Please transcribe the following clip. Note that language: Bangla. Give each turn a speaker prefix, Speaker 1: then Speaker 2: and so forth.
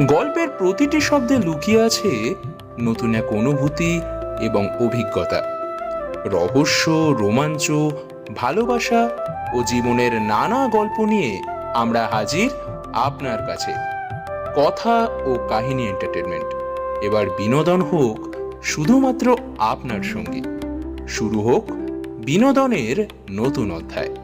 Speaker 1: গল্পের প্রতিটি শব্দে লুকিয়ে আছে নতুন এক অনুভূতি এবং অভিজ্ঞতা। রহস্য, রোমাঞ্চ, ভালোবাসা ও জীবনের নানা গল্প নিয়ে আমরা হাজির আপনার কাছে। কথা ও কাহিনী এন্টারটেনমেন্ট, এবার বিনোদন হোক শুধুমাত্র আপনার সঙ্গে। শুরু হোক বিনোদনের নতুন অধ্যায়।